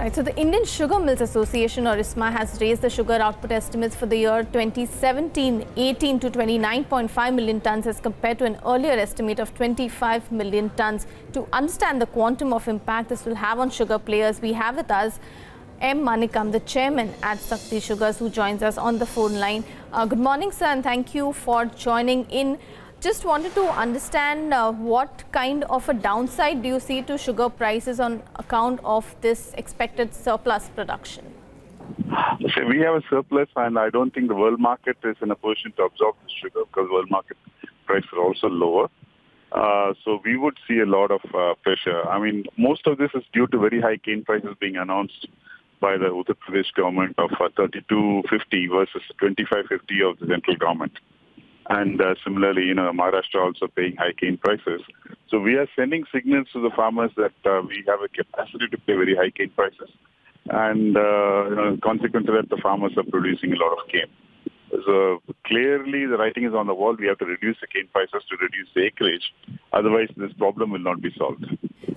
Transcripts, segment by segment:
Right, so the Indian Sugar Mills Association, or ISMA, has raised the sugar output estimates for the year 2017-18 to 29.5 million tons as compared to an earlier estimate of 25 million tons. To understand the quantum of impact this will have on sugar players, we have with us M Manickam, the chairman at Sakthi Sugars, who joins us on the phone line. Good morning, sir, and thank you for joining in. Just wanted to understand what kind of a downside do you see to sugar prices on account of this expected surplus production? So we have a surplus, and I don't think the world market is in a position to absorb the sugar because world market prices are also lower. So we would see a lot of pressure. I mean, most of this is due to very high cane prices being announced by the Uttar Pradesh government of 32.50 versus 25.50 of the central government. And similarly, Maharashtra also paying high cane prices. So we are sending signals to the farmers that we have a capacity to pay very high cane prices. And consequently, that the farmers are producing a lot of cane. So clearly, the writing is on the wall. We have to reduce the cane prices to reduce the acreage. Otherwise, this problem will not be solved.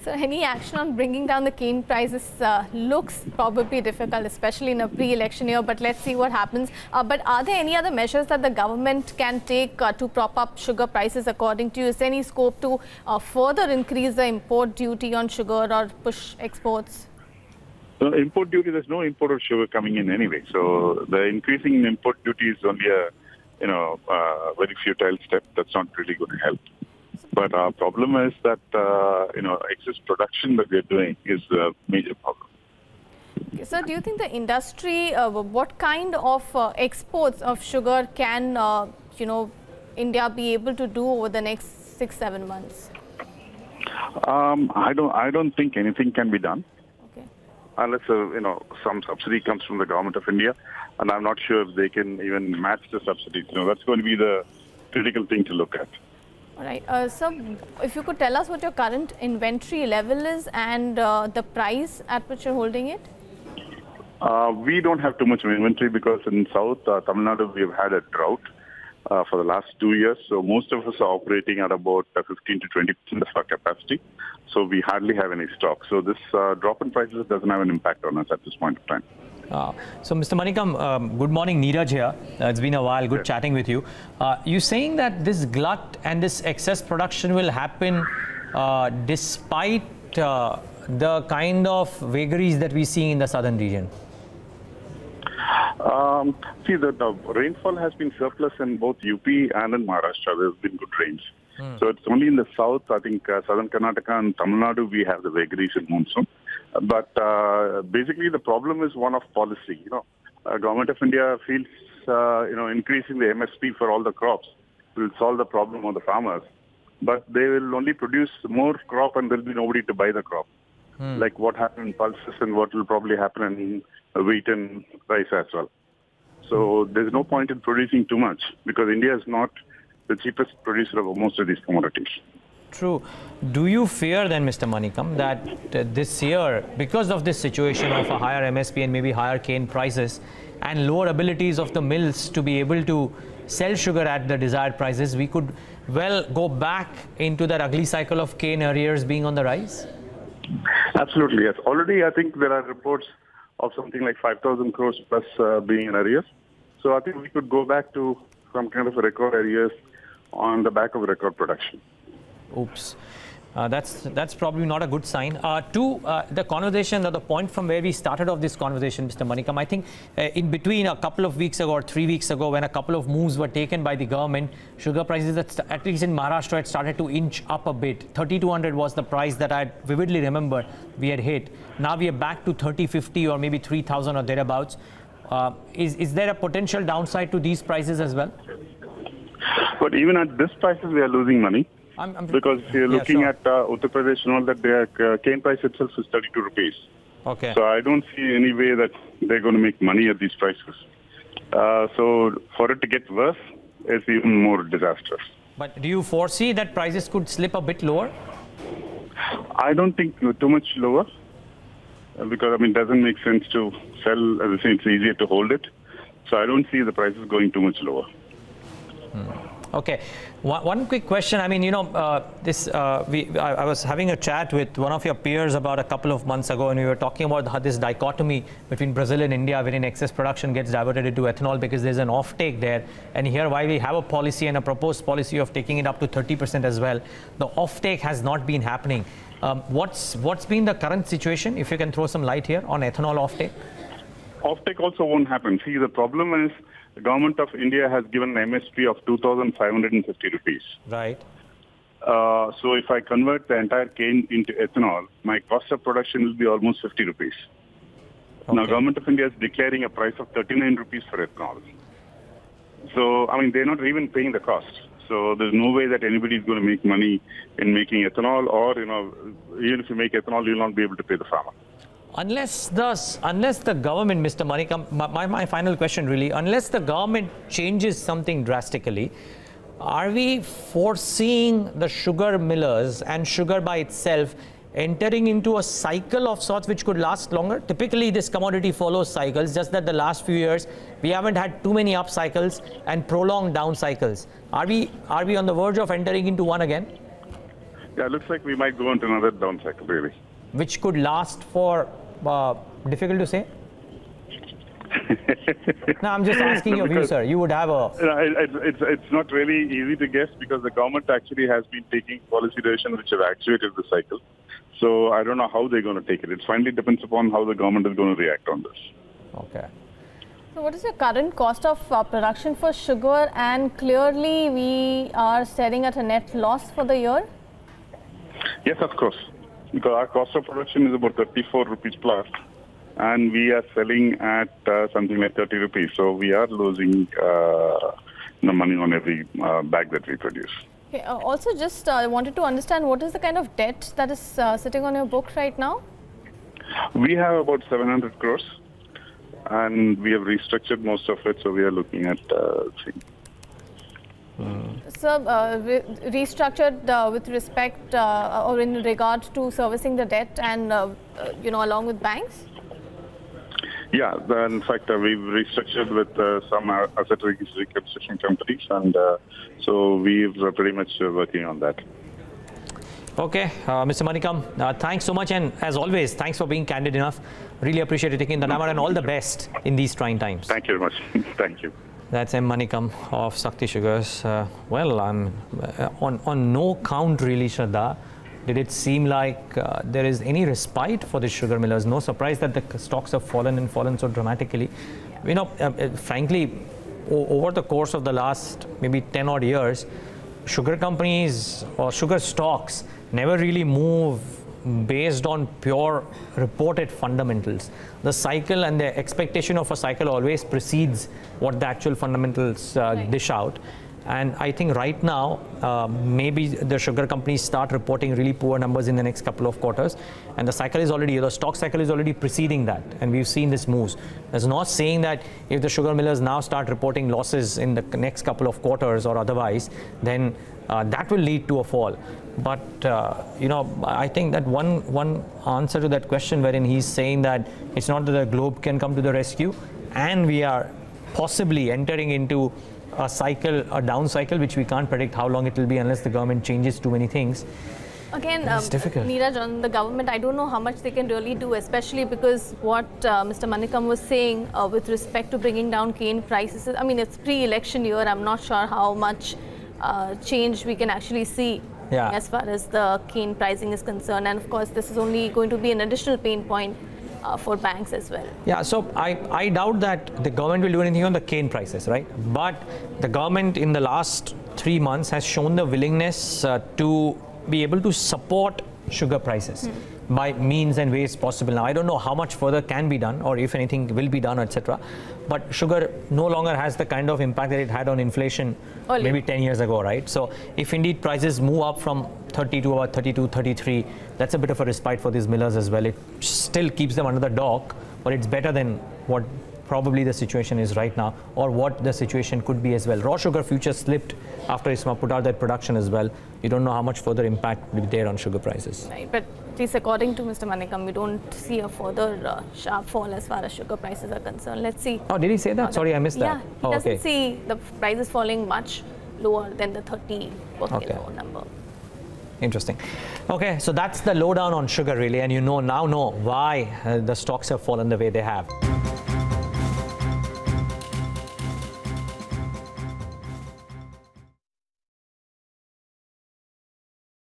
So any action on bringing down the cane prices looks probably difficult, especially in a pre-election year, but let's see what happens. But are there any other measures that the government can take to prop up sugar prices according to you? Is there any scope to further increase the import duty on sugar or push exports? So import duty, there's no import of sugar coming in anyway. So the increasing in import duty is only a, very futile step. That's not really going to help. But our problem is that, excess production that we're doing is a major problem. Okay, so do you think the industry, what kind of exports of sugar can, India be able to do over the next 6-7 months? I don't think anything can be done. Okay. Unless, some subsidy comes from the government of India. And I'm not sure if they can even match the subsidies. That's going to be the critical thing to look at. All right. So, if you could tell us what your current inventory level is and the price at which you're holding it? We don't have too much of inventory because in South Tamil Nadu, we've had a drought for the last 2 years. So, most of us are operating at about 15 to 20% of our capacity. So, we hardly have any stock. So, this drop in prices doesn't have an impact on us at this point of time. So, Mr. Manickam, good morning, Neeraj here. It's been a while, good chatting with you. You're saying that this glut and this excess production will happen despite the kind of vagaries that we see in the southern region? See, the rainfall has been surplus in both UP and in Maharashtra. There's been good rains. So it's only in the south, I think, southern Karnataka and Tamil Nadu, we have the vagaries in monsoon. But basically, the problem is one of policy. Government of India feels, increasing the MSP for all the crops will solve the problem of the farmers. But they will only produce more crop and there'll be nobody to buy the crop. Like what happened in pulses and what will probably happen in wheat and rice as well. So there's no point in producing too much because India is not the cheapest producer of most of these commodities. True. Do you fear then, Mr. Manickam, that this year, because of this situation of a higher MSP and maybe higher cane prices and lower abilities of the mills to be able to sell sugar at the desired prices, we could well go back into that ugly cycle of cane arrears being on the rise? Absolutely, yes. Already, I think there are reports of something like 5,000 crores plus being in arrears. So I think we could go back to some kind of a record arrears on the back of record production. Oops. That's probably not a good sign. The conversation, or the point from where we started off this conversation, Mr. Manickam, I think in between a couple of weeks ago or 3 weeks ago, when a couple of moves were taken by the government, sugar prices, at least in Maharashtra, had started to inch up a bit. 3,200 was the price that I vividly remember we had hit. Now we are back to 3,050 or maybe 3,000 or thereabouts. Is there a potential downside to these prices as well? But even at this prices, we are losing money. Because if you're looking at Uttar Pradesh and all that, their cane price itself is 32 rupees. Okay. So I don't see any way that they're going to make money at these prices. So for it to get worse, it's even more disastrous. But do you foresee that prices could slip a bit lower? I don't think too much lower. Because, it doesn't make sense to sell. As I say, it's easier to hold it. So I don't see the prices going too much lower. Okay, one quick question. I mean, you know, I was having a chat with one of your peers about a couple of months ago, and we were talking about how this dichotomy between Brazil and India, wherein excess production gets diverted into ethanol because there's an offtake there. And here, while we have a policy and a proposed policy of taking it up to 30% as well, the offtake has not been happening. What's been the current situation? If you can throw some light here on ethanol offtake. Offtake also won't happen. See, the problem is the government of India has given an MSP of 2,550 rupees. Right. So if I convert the entire cane into ethanol, my cost of production will be almost 50 rupees. Okay. Now, government of India is declaring a price of 39 rupees for ethanol. So, I mean, they're not even paying the cost. So there's no way that anybody is going to make money in making ethanol, or, you know, even if you make ethanol, you'll not be able to pay the farmer. Unless the government, Mr. Manickam, my final question really, unless the government changes something drastically, are we foreseeing the sugar millers and sugar by itself entering into a cycle of sorts which could last longer? Typically, this commodity follows cycles, just that the last few years, we haven't had too many up cycles and prolonged down cycles. Are we on the verge of entering into one again? Yeah, it looks like we might go into another down cycle, really. Which could last for, difficult to say? No, I'm just asking your view, sir. You would have a... It's not really easy to guess, because the government actually has been taking policy decisions which have actuated the cycle. So I don't know how they're going to take it. It finally depends upon how the government is going to react on this. Okay. So what is the current cost of production for sugar? And clearly we are staring at a net loss for the year? Yes, of course. Because our cost of production is about 34 rupees plus, and we are selling at something like 30 rupees. So we are losing money on every bag that we produce. Okay, also, just wanted to understand, what is the kind of debt that is sitting on your book right now? We have about 700 crores, and we have restructured most of it. So we are looking at So, restructured with respect or in regard to servicing the debt and, along with banks? Yeah, in fact, we've restructured with some asset reconstruction companies, and so we're pretty much working on that. Okay, Mr. Manickam, thanks so much, and as always, thanks for being candid enough. Really appreciate you taking the time out, and all the best in these trying times. Thank you very much. Thank you. That's M Manickam of Sakthi Sugars. Well, I'm on no count really, Shraddha, did it seem like there is any respite for the sugar millers. No surprise that the stocks have fallen so dramatically. You know, frankly, over the course of the last maybe 10 odd years, sugar companies or sugar stocks never really move based on pure reported fundamentals. The cycle and the expectation of a cycle always precedes what the actual fundamentals dish out. And I think right now, maybe the sugar companies start reporting really poor numbers in the next couple of quarters. And the cycle is already, the stock cycle is already preceding that. And we've seen this moves. That's not saying that if the sugar millers now start reporting losses in the next couple of quarters or otherwise, then that will lead to a fall. But, I think that one answer to that question wherein he's saying that it's not that the globe can come to the rescue, and we are possibly entering into a cycle, a down cycle, which we can't predict how long it will be unless the government changes too many things. Again, it's difficult. Neeraj, on the government, I don't know how much they can really do, especially because what Mr. Manickam was saying with respect to bringing down cane prices. I mean, it's pre-election year. I'm not sure how much change we can actually see as far as the cane pricing is concerned. And of course, this is only going to be an additional pain point for banks as well. Yeah, so I doubt that the government will do anything on the cane prices, right? But the government in the last 3 months has shown the willingness to be able to support sugar prices by means and ways possible. Now, I don't know how much further can be done or if anything will be done, etc. But sugar no longer has the kind of impact that it had on inflation maybe 10 years ago, right? So if indeed prices move up from 30 to about 32, 33, that's a bit of a respite for these millers as well. It still keeps them under the dock, but it's better than what probably the situation is right now, or what the situation could be as well. Raw sugar futures slipped after ISMA put out that production as well. You don't know how much further impact will be there on sugar prices. Right, but at least according to Mr. Manickam, we don't see a further sharp fall as far as sugar prices are concerned. Let's see. Oh, did he say that? Sorry, I missed that. Yeah, he doesn't see the prices falling much lower than the 30 per kilo number. Interesting. Okay, so that's the lowdown on sugar really, and you now know why the stocks have fallen the way they have.